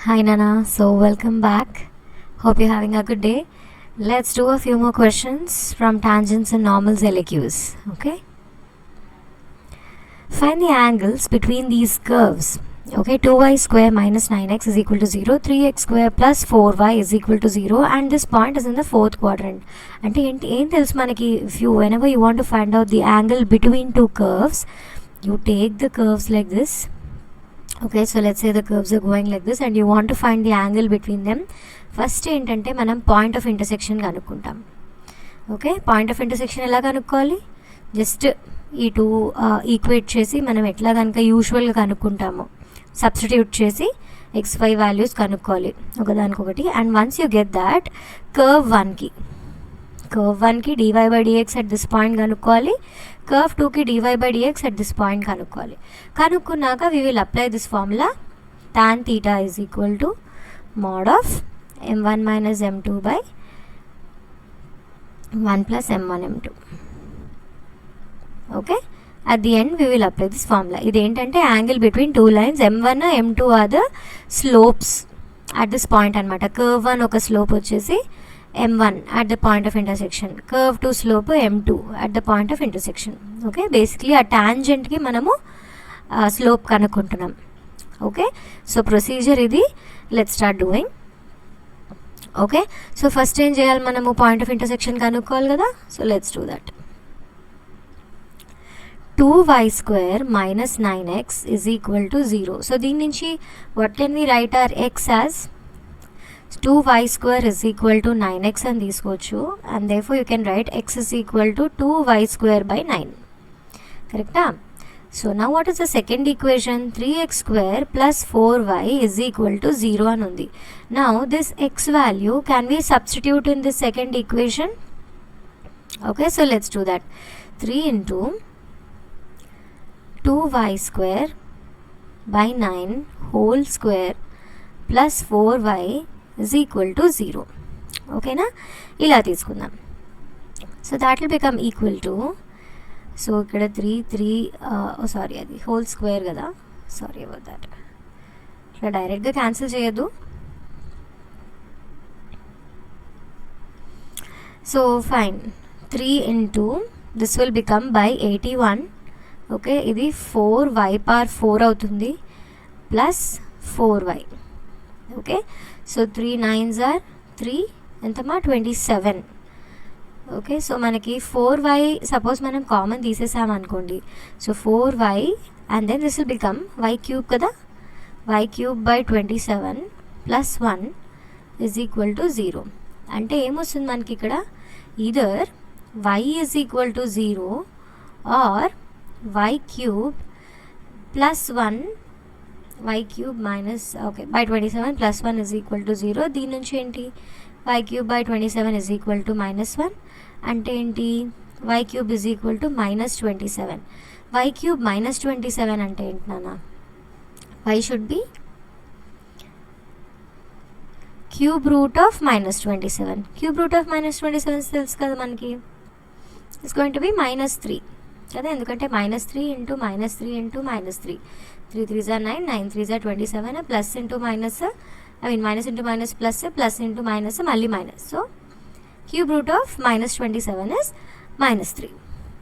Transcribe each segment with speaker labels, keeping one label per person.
Speaker 1: Hi Nana, so welcome back. Hope you're having a good day. Let's do a few more questions from tangents and normals LAQs. Okay. Find the angles between these curves. Okay, 2y square minus 9x is equal to 0, 3x square plus 4y is equal to 0, and this point is in the fourth quadrant. And if you whenever you want to find out the angle between two curves, you take the curves like this. Okay, so let's say the curves are going like this and you want to find the angle between them. First ఏంటంటే మనం point of intersection కనుక్కుంటాం. Okay, point of intersection ఎలా కనుక్కోవాలి? Just ఈ two equate చేసి మనం ఎట్లా కనుక యూజువల్గా కనుక్కుంటామో సబ్స్టిట్యూట్ చేసి XY వాల్యూస్ కనుక్కోవాలి ఒకదానికొకటి. And once you get that, curve వన్కి dy/dx అట్ దిస్ పాయింట్ కనుక్కోవాలి, కర్వ్ 2కి dy/dx అట్ దిస్ పాయింట్ కనుక్కోవాలి. కనుక్కున్నాక we will apply this formula tan theta is equal to mod of m1 minus m2 by 1 plus m1 m2. Okay, at the end we will apply this formula. ఇదేంటంటే angle between two lines, m1 m2 are the slopes at this point అనమాట. Curve 1 ఒక slope వచ్చేసి m1 at the point of intersection, curve 2 slope m2 at the point of intersection. Okay, basically ఆ టాంజెంట్కి మనము slope కనుక్కుంటున్నాం. Okay, so procedure ఇది. Let's start doing. Okay, so first ఏం చేయాలి, మనము point of intersection కనుక్కోవాలి కదా. So let's do that. 2y square minus 9x is equal to 0. So దీని నుంచి what can we write our x as? 2y square is equal to 9x అని తీసుకోవచ్చు, and therefore you can write x is equal to 2y square by 9. కరెక్టా? So now what is the second equation? 3x square plus 4y is equal to 0 అని ఉంది. Now this x value can we substitute in this second equation? Okay, so let's do that. 3 into 2y square by 9 whole square plus 4y is equal to 0. ఓకేనా, ఇలా తీసుకుందాం. So that will become equal to, so ఇక్కడ 3 sorry అది whole square కదా, sorry about that. ఇట్లా డైరెక్ట్గా cancel చేయొద్దు. So fine, 3 into this will become by 81. Okay, ఇది 4y పవర్ 4 అవుతుంది plus 4y. Okay, so 3 9s are 3, ఎంతమా 27. ఓకే, సో మనకి 4y సపోజ్ మనం కామన్ తీసేసామనుకోండి. So 4y and then this will become y cube కదా, y cube by 27 plus 1 is equal to 0. అంటే ఏమొస్తుంది మనకి ఇక్కడ, either y is equal to 0 or y cube plus 1 y cube minus okay by 27 plus 1 is equal to 0. దీని నుంచి ఏంటి, y cube by 27 is equal to -1. అంటే ఏంటి, y cube is equal to -27. y cube -27 అంటే ఏంటి నాన్న, y should be cube root of -27. Cube root of -27 తెలుసు కదా మనకి, ఇట్స్ గోయింగ్ టు బి -3 కదా, ఎందుకంటే -3 into -3 into -3, 3 3s are 9, 9 3s are 27, plus into minus, I mean minus into minus plus, plus into minus మళ్ళీ minus. So cube root of -27 is -3.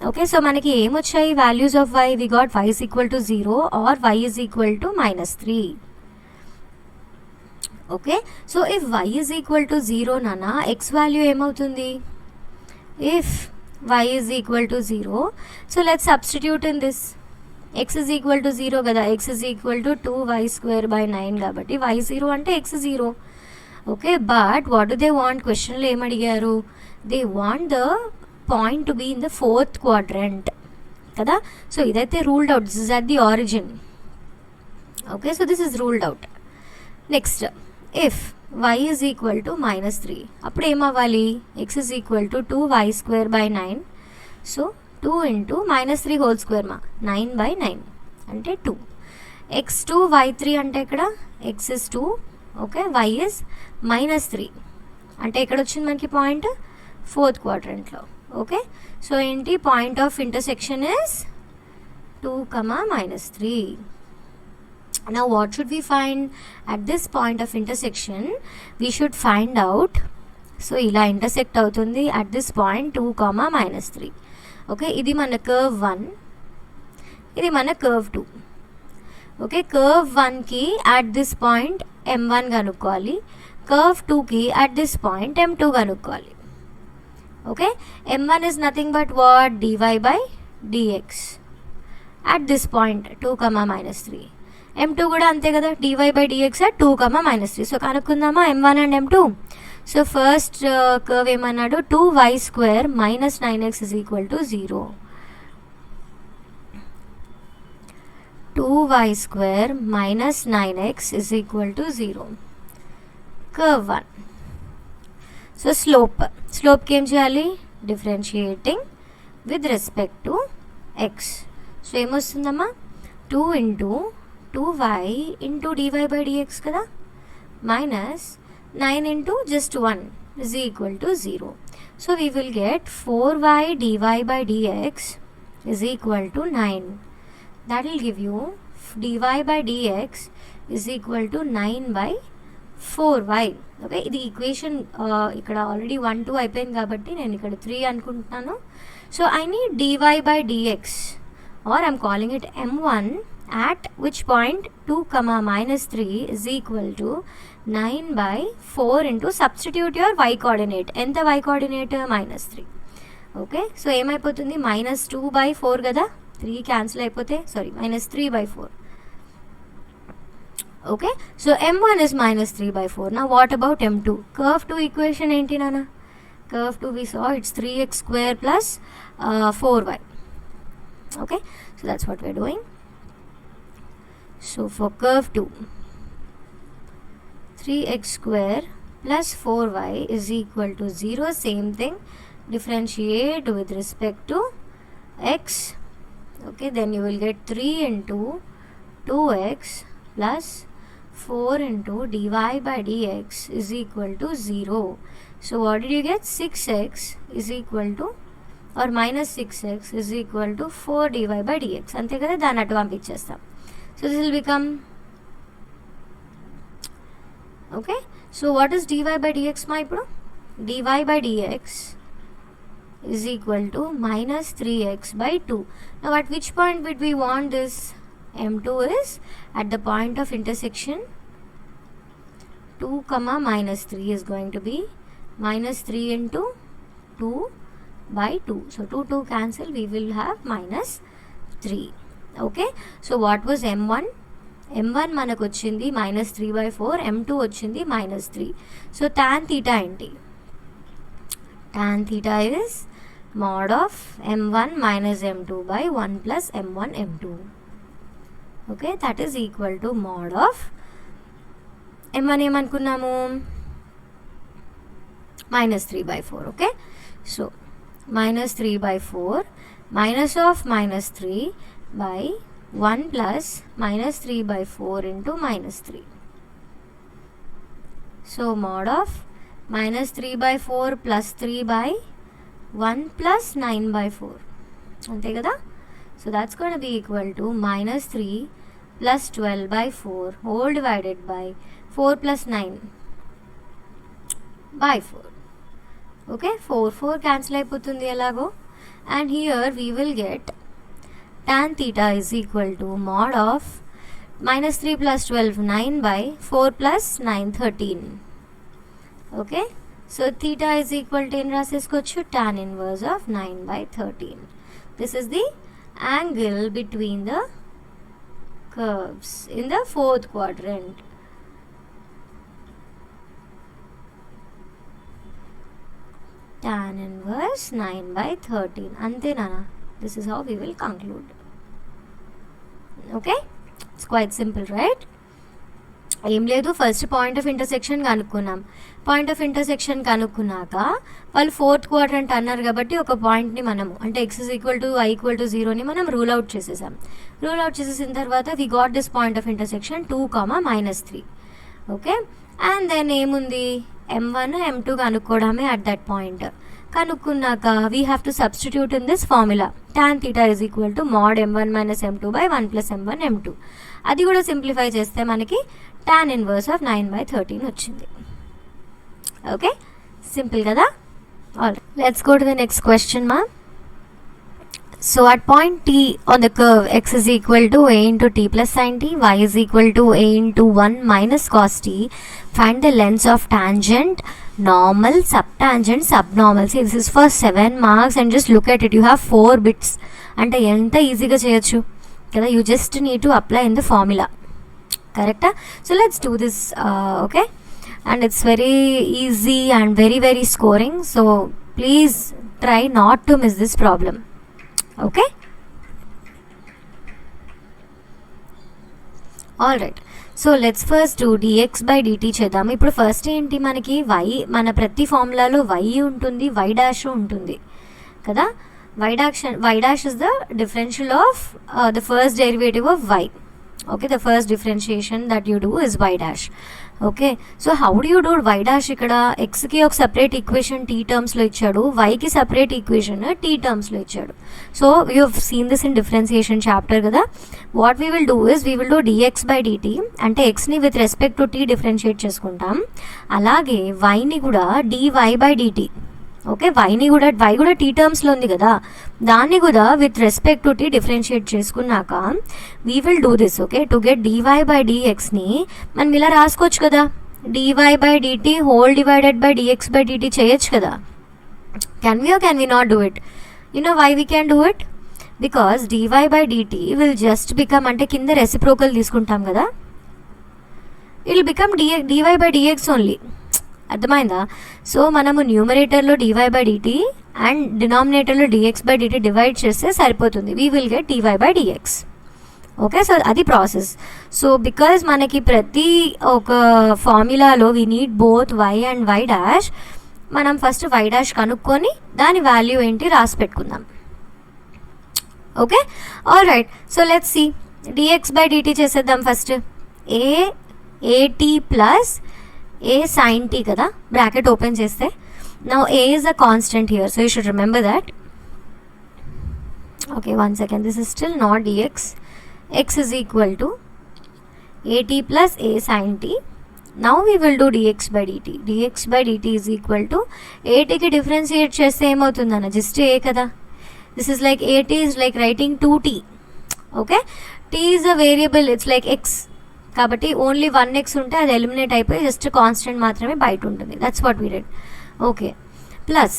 Speaker 1: Okay, so మనకి ఏమొచ్చాయి values of y? We got y is equal to 0 or y is equal to -3. Okay, so if y is equal to 0 నానా, x value ఏమవుతుంది? If y is equal to 0, so let's substitute in this. x is equal to 0 కదా, x is equal to 2y square by 9 కాబట్టి y 0 అంటే x 0. Okay, but what do they want, క్వశ్చన్లో ఏమడిగారు? They want the point to be in the fourth quadrant కదా. So ఇదైతే ruled out, this is at the origin. Okay, so this is ruled out. Next, if y is equal to -3, అప్పుడు ఏమవ్వాలి, x is equal to 2y square by 9. So 2 into -3 whole square 9 by 9 అంటే 2. x2 y3 అంటే ఇక్కడ x is 2, okay, y is -3 అంటే ఇక్కడ వచ్చింది మనకి point fourth క్వాడ్రంట్లో. Okay, so ఏంటి, point of intersection is 2, -3. Now what should we find at this point of intersection? We should find out, so ila intersect avutundi at this point 2, -3. Okay, ఇది మన curve 1, ఇది మన curve 2. Okay, curve 1 కి at this point m1 కనుక్కోవాలి, curve 2 కి at this point m2 కనుక్కోవాలి. Okay, m1 is nothing but what? dy by dx at this point 2, -3. m2 కూడా అంతే కదా, dy by dx at 2, -3. So కనుక్కుందామా m1 and m2. So first curve ఏమన్నాడు, 2y² - 9x is equal to 0. 2y² - 9x is equal to 0. Curve 1. So స్లోప్కి ఏం చేయాలి, differentiating with respect to x. So ఏమొస్తుందమ్మా, 2 into 2y into dy by dx కదా, minus 9 into just 1 is equal to 0. So we will get 4y dy by dx is equal to 9. That will give you dy by dx is equal to 9 by 4y. Okay, ఇది equation ఇక్కడ already 1, 2 అయిపోయింది కాబట్టి నేను ఇక్కడ 3 అనుకుంటున్నాను. So I need dy by dx, or I'm calling it m1 at which point 2, -3 is equal to 9 by 4 into substitute your y coordinate. ఎంత y coordinate? -3. Okay, so ఏమైపోతుంది, -2 by 4 కదా, 3 క్యాన్సిల్ అయిపోతే, sorry -3 by 4. Okay, so m1 is -3 by 4. Now what about m2? Curve 2 equation ఏంటి నాన్న? Curve 2 we saw it's 3x² plus 4y. Okay, so that's what we're doing. So for curve 2, 3x² plus 4y is equal to 0. Same thing, differentiate with respect to x. Okay, then you will get 3 into 2x plus 4 into dy by dx is equal to 0. So what did you get? 6x is equal to, or -6x is equal to 4 dy by dx. అంతే కదా, దాన్ని అటు పంపించేస్తాం. So this will become, okay, so what is dy by dx మా ఇప్పుడు? dy by dx is equal to -3x by 2. Now at which point would we want this? m2 is at the point of intersection 2, -3 is going to be -3 into 2 by 2. So 2 cancel, we will have -3. Okay, so what was m1? m1 మనకు వచ్చింది -3 by 4, m2 వచ్చింది -3. So tan theta ఏంటి? Tan theta is mod of m1 minus m2 by 1 plus m1 m2. Okay, that is equal to mod of m1 ఏమనుకున్నాము, -3 by 4. Okay, so -3 by 4 minus of -3 by 1 plus -3 by 4 into -3. So mod of -3 by 4 plus 3 by 1 plus 9 by 4. అంతే కదా, so that's going to be equal to -3 plus 12 by 4 whole divided by 4 plus 9 by 4. Okay, 4 cancel అయిపోతుంది ఎలాగో, and here we will get tan theta is equal to mod of -3 plus 12 9 by 4 plus 9 13. Okay, so theta is equal to in raseskochu tan inverse of 9 by 13. This is the angle between the curves in the fourth quadrant. Tan inverse 9 by 13. Ante nana, this is how we will conclude. Okay, it's quite simple, right? ఏం లేదు, first point of intersection కనుక్కున్నాం. Point of intersection కనుక్కున్నాక వాళ్ళు fourth quadrant అన్నారు కాబట్టి ఒక పాయింట్ని మనము అంటే x is equal to y equal to 0ని మనం రూల్ అవుట్ చేసేసాం. రూల్ అవుట్ చేసేసిన తర్వాత we got this point of intersection 2, -3. Okay, and then ఏముంది, m1 m2 కనుక్కోవడమే అట్ దట్ పాయింట్. కనుక్కున్నాక we have to substitute in this formula tan theta is equal to mod m1 minus m2 by 1 plus m1 m2. అది కూడా simplify చేస్తే మనకి tan inverse of 9/13 వచ్చింది. Okay, simple కదా. All right, let's go to the next question మా. So at point t on the curve x is equal to a into t plus sin t, y is equal to a into 1 minus cos t. Find the lengths of tangent, normal, subtangent, subnormal. See, this is for 7 marks and just look at it. You have 4 bits. అంటే ఎంత ఈజీగా చేయొచ్చు కదా. You just need to apply in the formula. కరెక్టా? So let's do this. Okay, and it's very easy and very very scoring. So please try not to miss this problem. Okay, all right. So let's first do dx by dt చేద్దాం. ఇప్పుడు first ఏంటి, మనకి y, మన ప్రతి ఫార్ములాలో y ఉంటుంది, y dash ఉంటుంది కదా. y dash is the differential of the first derivative of y. Okay, the first differentiation that you do is y dash. Okay, so how do you do y dash? ఇక్కడ x కి ఒక separate equation t terms లో ఇచ్చాడు, y కి separate equation t terms లో ఇచ్చాడు. So you have seen this in differentiation chapter కదా. What we will do is we will do dx by dt, అంటే x ని with respect to t differentiate చేసుకుంటాం. అలాగే y ని కూడా dy by dt. Okay, y కూడా t టర్మ్స్లో ఉంది కదా, దాన్ని కూడా with respect to t differentiate చేసుకున్నాక we will do this. Okay, to get dy by dxని మనం ఇలా రాసుకోవచ్చు కదా, dy by dt whole divided by dx by dt చేయొచ్చు కదా. Can we or can we not do it? You know why we can do it? Because dy by dt will just become, అంటే కింద reciprocal తీసుకుంటాం కదా, it will become dy by dx only. అర్థమైందా? So మనము న్యూమరేటర్లో dy by dt and డినామినేటర్లో dx by dt divide చేస్తే సరిపోతుంది. We will get dy by dx. Okay, so అది ప్రాసెస్. సో బికాజ్ మనకి ప్రతి ఒక ఫార్ములాలో we need both y and y dash. మనం ఫస్ట్ y డాష్ కనుక్కొని దాని వాల్యూ ఏంటి రాసి పెట్టుకుందాం. Okay, all right. So let's see, dx by dt చేసేద్దాం first. at plus a sin t కదా, బ్రాకెట్ ఓపెన్ చేస్తే. Now a is a constant here, so you should remember that. Okay, one second, this is still not dx. X is equal to at plus a sin t. Now we will do dx by dt. dx by dt is equal to at కి differentiate చేస్తే ఏమవుతుందన్న, just a కదా. This is like at is like writing 2t. Okay, t is a variable, it's like x కాబట్టి only 1x ఉంటే అది eliminate అయిపోయి just constant మాత్రమే బయట ఉంటుంది. That's what we did. Okay, plus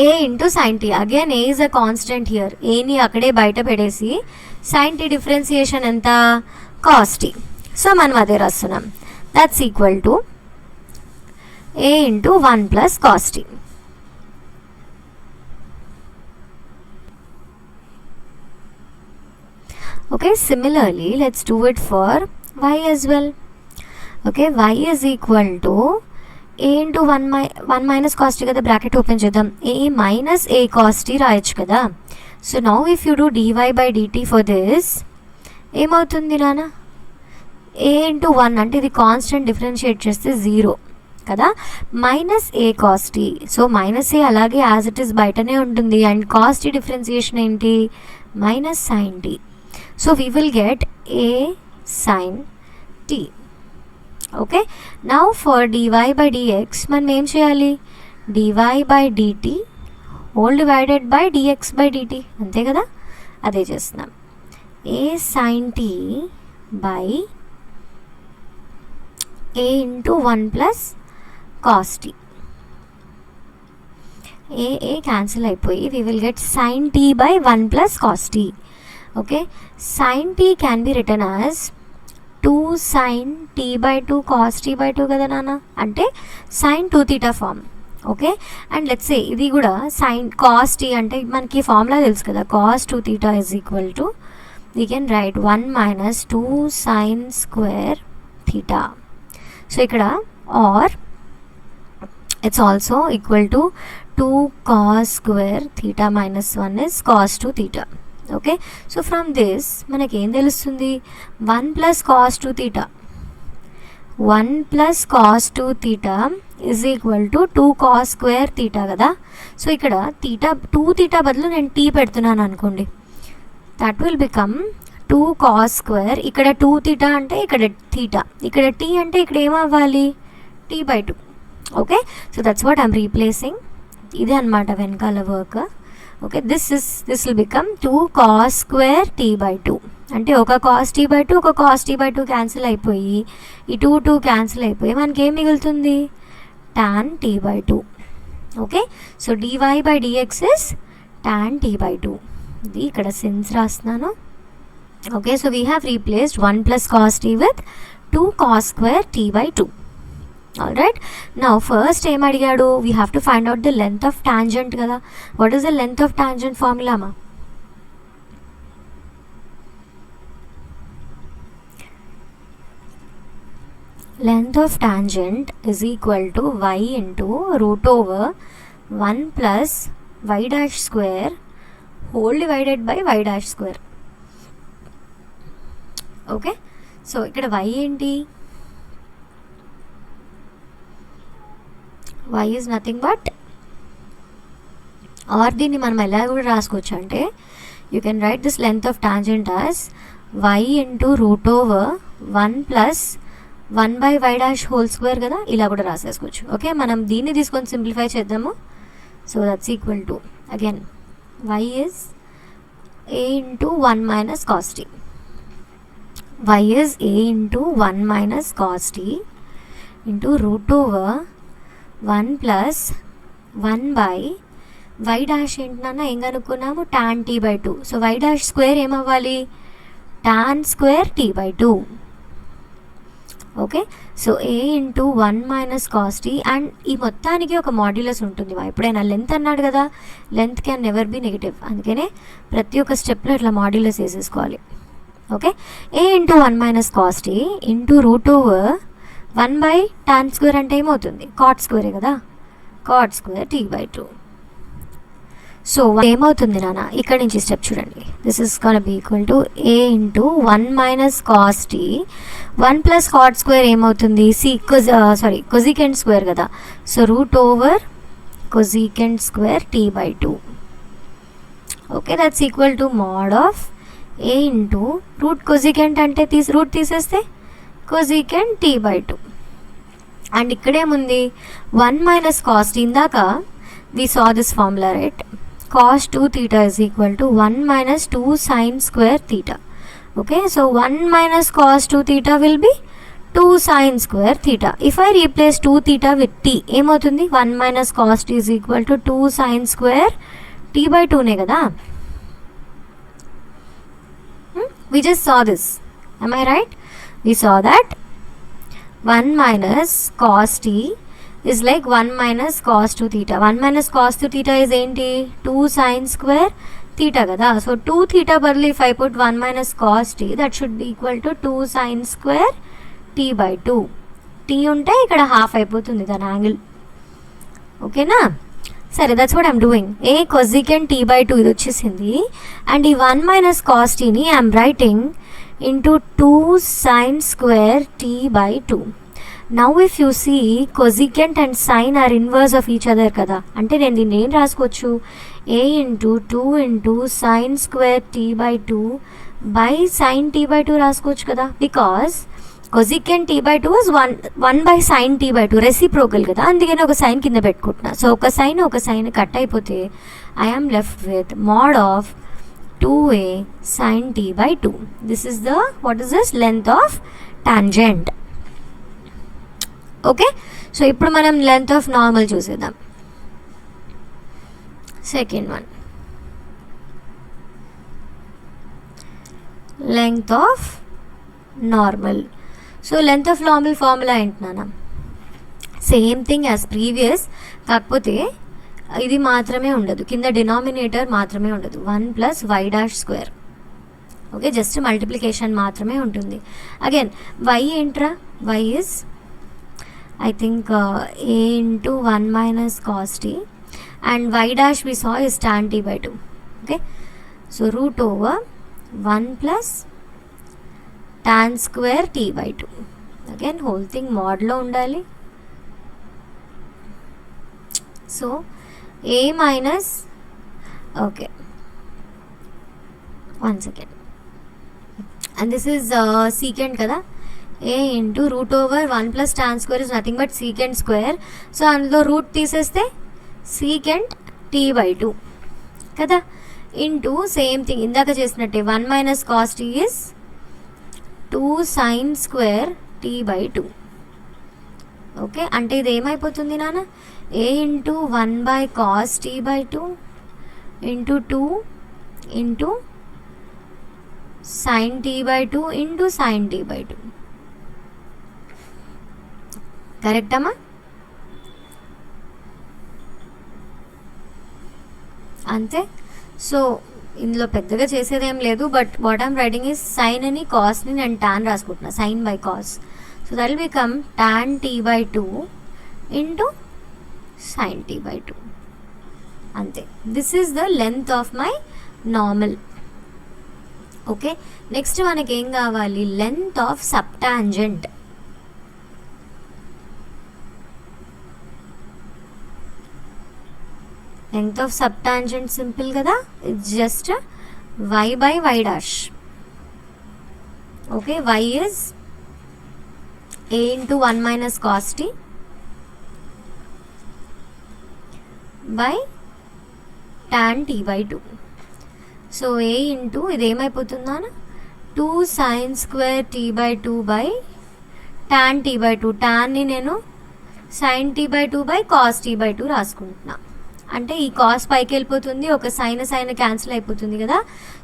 Speaker 1: a into sine t. Again a is a constant here. ఏని అక్కడే బయట పెడేసి సైన్ టీ డిఫరెన్సియేషన్ ఎంత, కాస్ టీ. సో మనం అదే రాస్తున్నాం. That's equal to a into 1 plus cos t. Okay, similarly let's do it for y as well. Okay, y is equal to a into 1 minus cos t కదా, bracket open చేద్దాం. a minus a cos t రాయొచ్చు కదా. So now if you do dy by dt for this ఏమవుతుంది నాన్న, a into 1 అంటే ఇది constant differentiate చేస్తే 0 కదా, minus a cos t. So minus a అలాగే యాజ్ ఇట్ ఈస్ బయటనే ఉంటుంది, అండ్ cos t డిఫరెన్సియేషన్ ఏంటి, minus sin t. So we will get a sin t. Okay, now for dy by dx మనం ఏం చేయాలి, dy by dt whole divided by dx by dt, అంతే కదా. అదే చేస్తున్నాం. a sin t by a into 1 plus cos t. a cancel అయిపోయి we will get sin t by 1 plus cos t. Okay, sin t can be written as 2 sin t by 2 cos t by 2 కదా నాన్న, అంటే sin 2 theta form. Okay, and let's say ఇది కూడా sin cos t అంటే మనకి formula తెలుసు కదా, cos 2 theta is equal to, we can write 1 minus 2 sin square theta. So ఇక్కడ or it's also equal to 2 cos square theta minus 1 is cos 2 theta. Okay, so from this మనకేం తెలుస్తుంది, 1 plus cos 2 theta. 1 plus cos 2 theta is equal to 2 cos square theta కదా. So ఇక్కడ theta 2 theta బదులు నేను tea పెడుతున్నాను అనుకోండి, that will become 2 cos square. ఇక్కడ 2 theta అంటే ఇక్కడ తీటా, ఇక్కడ టీ అంటే ఇక్కడ ఏమవ్వాలి t/2. Okay, so that's what I'm replacing. ఇదే అనమాట వెనకాల work. Okay, this will become 2 cos square t/2. అంటే ఒక cos t/2 ఒక cos t/2 క్యాన్సిల్ అయిపోయి ఈ 2 క్యాన్సిల్ అయిపోయి మనకి ఏం మిగులుతుంది, tan t/2. Okay, so dy/dx is tan t/2. ఇది ఇక్కడ సిన్స్ రాస్తున్నాను. Okay, so we have replaced 1 + cos t with 2 cos square t/2. Alright, now first ఏం అడిగాడు, we have to find out the length of tangent కదా. What is the length of tangent formula మా? Length of tangent is equal to y into root over 1 plus y dash square whole divided by y dash square. Okay, so ఇక్కడ y ఏంటి, y is nothing but, or దీన్ని మనం ఎలా కూడా రాసుకోవచ్చు అంటే you can write this length of tangent as y into root over 1 plus 1 by y dash whole square కదా, ఇలా కూడా రాసేసుకోవచ్చు. ఓకే, మనం దీన్ని తీసుకొని సింప్లిఫై చేద్దాము. So that's equal to again y is a into 1 minus cos t. y is a into 1 minus cos t into root over 1 plus 1 by y dash ఏంటన్నా ఏం కనుక్కున్నాము, tan t/2. So y dash square ఏమవ్వాలి, tan square t/2. Okay, so a into 1 minus cos t, and ఈ మొత్తానికి ఒక modulus ఉంటుంది. ఎప్పుడైనా length అన్నాడు కదా, length can never be negative, అందుకనే ప్రతి ఒక్క స్టెప్లో ఇట్లా మాడ్యులస్ వేసేసుకోవాలి. Okay, a into 1 minus cos t into root over 1 by tan square అంటే ఏమవుతుంది, కాట్ స్క్వేరే కదా, కాట్ స్క్వేర్ t/2. సో ఏమవుతుంది నాన్న, ఇక్కడ నుంచి స్టెప్ చూడండి, this is gonna be equal to a into 1 minus cos t 1 plus cot square ఏమవుతుంది, cosecant square కదా, so root over cosecant square t/2. Okay, that's equal to mod of a into root cosecant అంటే root తీసేస్తే cosecant t/2. And ఇక్కడేముంది 1 minus cos t, ఇందాక we saw this formula right, cos 2 theta is equal to 1 minus 2 sin square theta. Okay, so 1 minus cos 2 theta will be 2 sin square theta. If I replace 2 theta with t, ఏమవుతుంది, 1 minus cos t is equal to 2 sin square t/2 నే కదా. We just saw this, am I right? We saw that 1 minus cos t is like 1 minus cos 2 theta. 1 minus cos 2 theta is ఏంటి, 2 sin square theta కదా. So 2 theta బదులు if I put 1 minus cos t, that should be equal to 2 sin square t/2. t ఉంటే ఇక్కడ half అయిపోతుంది దాని angle. ఓకేనా, సరే, that's what I'm doing. A cosecant t/2 ఇది వచ్చేసింది, అండ్ ఈ 1 minus cos t ని I'm writing into 2 sin square t/2. Now if you see, cosecant and sine are inverse of each other కదా, అంటే నేను దీన్ని ఏం రాసుకోవచ్చు, a into 2 into sine square t/2 by sine t/2 రాసుకోవచ్చు కదా, because cosecant t/2 is 1 by sin t/2 reciprocal కదా, అందుకని ఒక సైన్ కింద పెట్టుకుంటున్నా. సో ఒక సైన్ కట్ అయిపోతే I am left with mod of 2a sin t/2. This is the what is this length of tangent. Okay, so ఇప్పుడు మనం length of normal చూసేద్దాం. Second one, length of normal. So length of normal formula ఏంటన్నా, same thing as previous, కాకపోతే ఇది మాత్రమే ఉండదు, కింద denominator మాత్రమే ఉండదు, 1 plus y dash square. Okay, just multiplication మాత్రమే ఉంటుంది. అగైన్ వై ఏంట్రా, y is I think a into 1 minus cos t, and y dash we saw is tan t/2. Okay, so root over 1 plus tan square t/2. Again whole thing mod lo undali. So a minus, okay, 1 second, and this is secant kada, a into root over 1 plus tan square is nothing but secant square. So అందులో route తీసేస్తే secant t by 2 కదా, into same thing ఇందాక చేసినట్టే 1 minus cos t is 2 sin square t by 2. Okay, అంటే ఇది ఏమైపోతుంది నాన్న, a into 1 by cos t by 2 into 2 into sin t by 2 into sin t by 2. Correct అమ్మా? అంతే. So ఇందులో పెద్దగా చేసేదేం లేదు, but what I'm writing is sine అని కాస్ని నేను టాన్ రాసుకుంటున్నా, sine by cos. So that will become tan t by 2 into sine t by 2. అంతే. This is the length of my normal. Okay, next మనకి ఏం కావాలి, length of subtangent. Length of subtangent simple కదా, it's just y by y dash. ఓకే, y is a into 1 minus cos t by tan t by 2. So a into ఇది ఏమైపోతుందా, 2 sin square t by 2 by tan t by 2. టాన్ని నేను sin t by 2 by cos t by 2 రాసుకుంటున్నా. అంటే ఈ cos పైకి వెళ్ళిపోతుంది, ఒక sine sine cancel అయిపోతుంది కదా.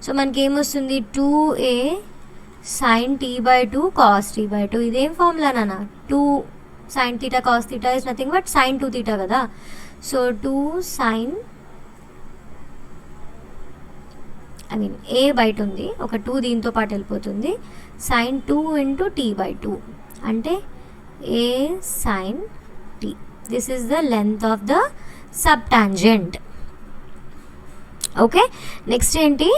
Speaker 1: So మనకి ఏమొస్తుంది, 2a sin t by 2 cos t by 2. ఇదేం ఫార్ములా నాన్న, 2 sin theta cos theta is nothing but sin 2 theta కదా. So 2 sin, I mean a బయట ఉంది, ఒక 2 దీంతో పాటు వెళ్ళిపోతుంది, sin 2 ఇంటూ t by 2 అంటే a sin t. This is the length of the subtangent. Okay, next ఏంటి,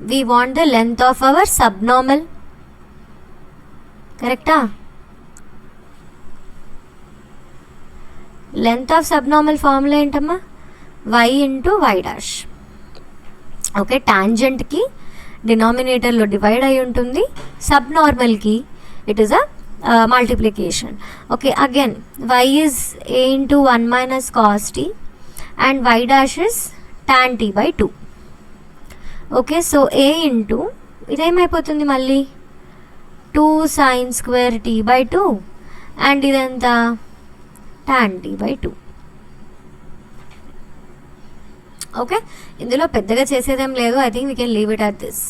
Speaker 1: we want the length of our subnormal. కరెక్టా? లెంత్ ఆఫ్ సబ్నార్మల్ ఫార్ములా ఏంటమ్మా, y into y dash. Okay, టాంజెంట్కి డినామినేటర్లో divide అయి ఉంటుంది, సబ్నార్మల్కి it is a multiplication. Okay, again y is a into 1 minus cos t and y dash is tan t by 2. Okay, so a into ఇదేమైపోతుంది మళ్ళీ 2 sin square t by 2 and ఇదంతా tan t by 2. Okay, ఇందులో పెద్దగా చేసేదేం లేదు, I think we can leave it at this.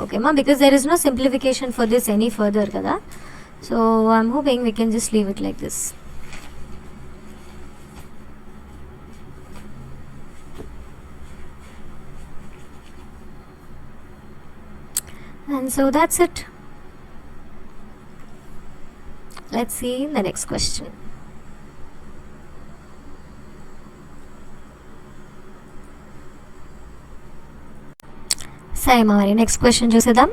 Speaker 1: Okay మా, because there is no simplification for this any further కదా. So I'm hoping we can just leave it like this. And so that's it. Let's see the next question. Same మరి next question చూసేద్దాం.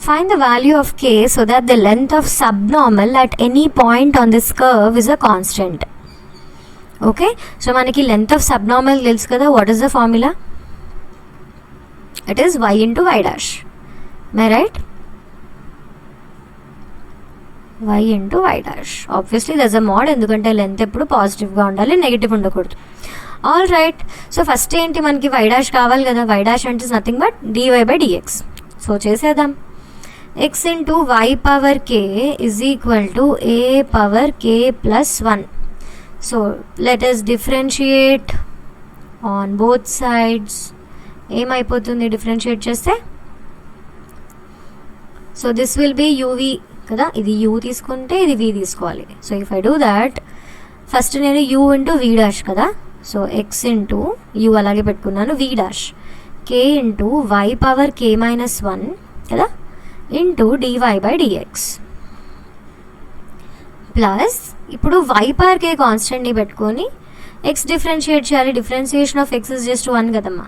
Speaker 1: Find the value of k so that the length of subnormal at any point on this curve is a constant. Okay, so మనకి length of subnormal తెలుసు కదా. What is the formula? It is y into y dash. Am I right? y into y dash. Obviously there's a mod, ఎందుకంటే length ఎప్పుడు పాజిటివ్గా ఉండాలి, negative ఉండకూడదు. All right, so first ఏంటి మనకి y dash కావాలి కదా. y dash అంటే is nothing but dy by dx. So చేసేద్దాం. x into y power k is equal to a power k plus 1. So let us differentiate on both sides. ఏమైపోతుంది differentiate చేస్తే, so this will be uv కదా, ఇది u తీసుకుంటే ఇది v తీసుకోవాలి. So if I do that, first నేను u into v dash కదా. So x into u అలాగే పెట్టుకున్నాను, v dash k into y power k minus 1 కదా into dy by dx plus ఇప్పుడు y పవర్ k కాన్స్టెంట్ని పెట్టుకొని x differentiate చేయాలి. Differentiation of x is just 1 కదమ్మా,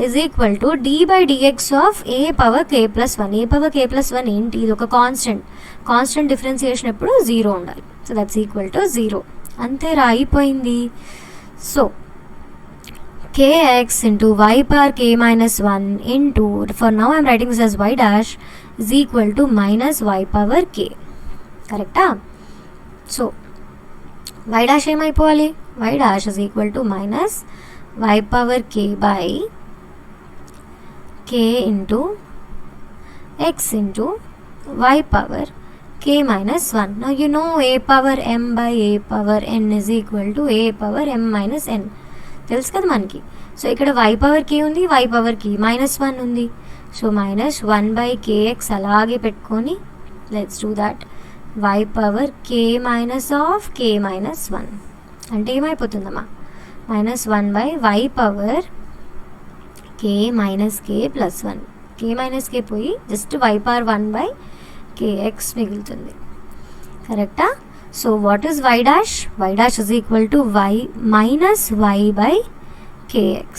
Speaker 1: is equal to d by dx of a power k plus 1. a power k plus 1 ఏంటి, ఇది ఒక constant. Constant differentiation ఎప్పుడు 0 ఉండాలి. So that's equal to 0. అంతేరా, అయిపోయింది. So kx into y power k minus 1 into, for now I am writing this as y dash, is equal to minus y power k. కరెక్టా? So y dash ఏమైపోవాలి? y dash is equal to minus y power k by k into x into y power k minus 1. Now you know a power m by a power n is equal to a power m minus n. తెలుసు కదా మనకి. So ఇక్కడ y power k ఉంది, y power k -1 ఉంది. So -1/kx అలాగే పెట్టుకొని let's do that. y power k minus of k -1 అంటే ఏమైపోతుందమ్మా? -1/y power k minus k plus 1. k minus k పోయి జస్ట్ y పవర్ 1/kx మిగులుతుంది. కరెక్టా? So what is y dash? y dash is equal to y minus y by kx.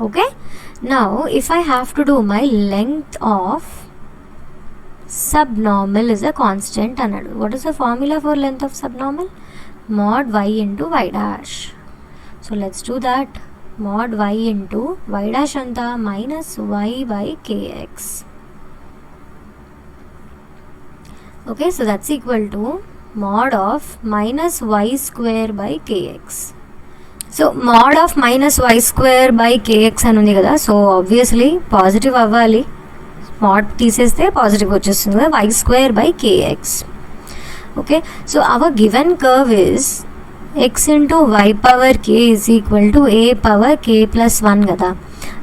Speaker 1: Okay, now if I have to do my length of subnormal is a constant anadu. What is the formula for length of subnormal? Mod y into y dash. So let's do that. Mod y into y dash anta minus y by kx. Okay, so that's equal to mod of minus y square by kx. So mod of minus y square by kx అని ఉంది కదా. So obviously positive అవ్వాలి. mod తీసేస్తే positive వచ్చేస్తుంది కదా, y square by kx. Okay, so our given curve is x into y power k is equal to a power k plus 1 కదా.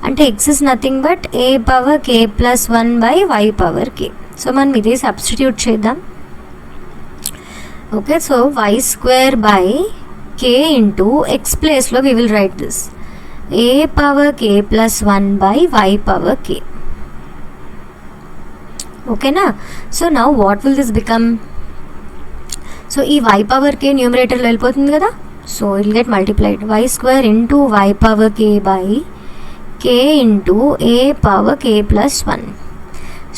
Speaker 1: అంటే x is nothing but a power k plus 1 by y power k. So మనం ఇదే substitute చేద్దాం. Okay, so y square by k into x ప్లేస్లో we will write this a power k plus 1 by y power k. ఓకేనా? So now what will this become? So ఈ y power k న్యూమరేటర్లో వెళ్ళిపోతుంది కదా. So it will get multiplied y square into y power k by k into a power k plus 1.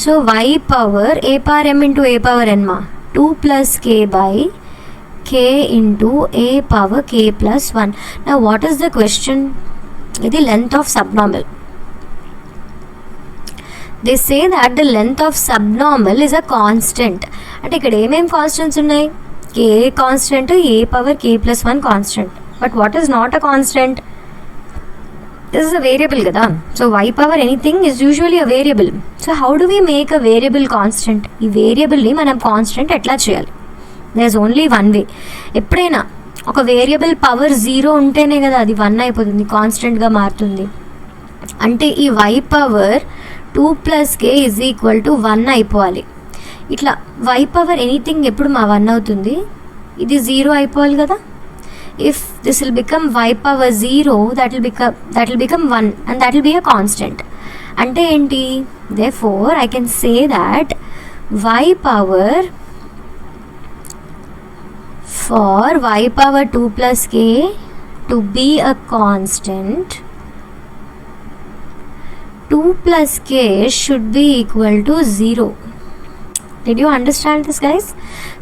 Speaker 1: So y power a power m into a power n మా 2 plus k by k into a power k plus 1. నా what is the question? ఇది length of subnormal. They say that the length of subnormal is a constant. అంటే ఇక్కడ ఏమేమి constants ఉన్నాయి? k constant, a power k plus 1 constant. But what is not a constant? This is a variable కదా. So y power anything is usually a variable. So how do we make a variable constant? ఈ వేరియబుల్ని మనం constant ఎట్లా చేయాలి? There is only one way. ఎప్పుడైనా ఒక variable power 0 ఉంటేనే కదా అది 1 అయిపోతుంది, కాన్స్టెంట్గా మారుతుంది. అంటే ఈ y power 2 plus k is equal to 1 అయిపోవాలి. ఇట్లా y పవర్ ఎనీథింగ్ ఎప్పుడు మా 1 అవుతుంది? ఇది 0 అయిపోవాలి కదా. If this will become y power 0, that will become 1 and that will be a constant. అంటే ఏంటి? therefore I can say that y power for y power 2 plus k to be a constant, 2 plus k should be equal to 0. Did you understand this, guys?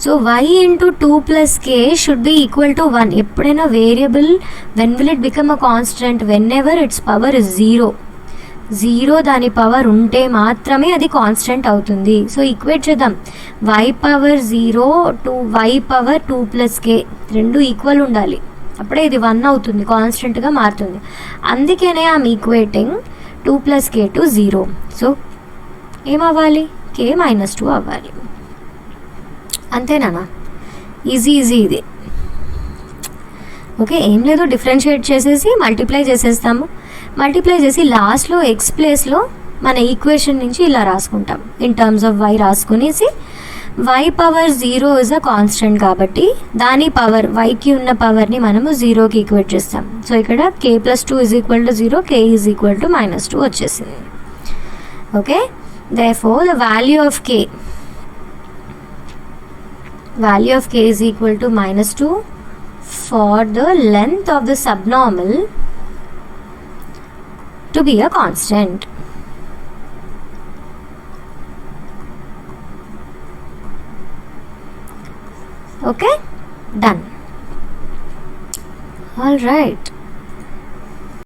Speaker 1: So y into 2 plus k should be equal to 1. ఎప్పుడైనా variable when will it become a constant? Whenever its power is 0. 0 దాని power ఉంటే మాత్రమే అది constant అవుతుంది. So equate చేద్దాం. y power 0 to y power 2 plus k రెండు equal ఉండాలి, అప్పుడే ఇది 1 అవుతుంది, కాన్స్టెంట్గా మారుతుంది. అందుకనే I'm equating 2 plus k to 0. So ఏమవ్వాలి? k -2 అవ్వాలి. అంతేనా? ఈజీ ఇది. ఓకే, ఏం లేదు, డిఫరెన్షియేట్ చేసేసి మల్టిప్లై చేసేస్తాము. మల్టిప్లై చేసి లాస్ట్లో ఎక్స్ ప్లేస్లో మన ఈక్వేషన్ నుంచి ఇలా రాసుకుంటాం. In terms of y రాసుకునేసి y power 0 is a constant కాబట్టి దాని పవర్ వైకి ఉన్న పవర్ని మనము 0కి ఈక్వేట్ చేస్తాం. సో ఇక్కడ k plus 2 is equal to 0, k is equal to -2 వచ్చేసింది. Okay, therefore the value of k is equal to -2 for the length of the subnormal to be a constant. Okay, done. All right.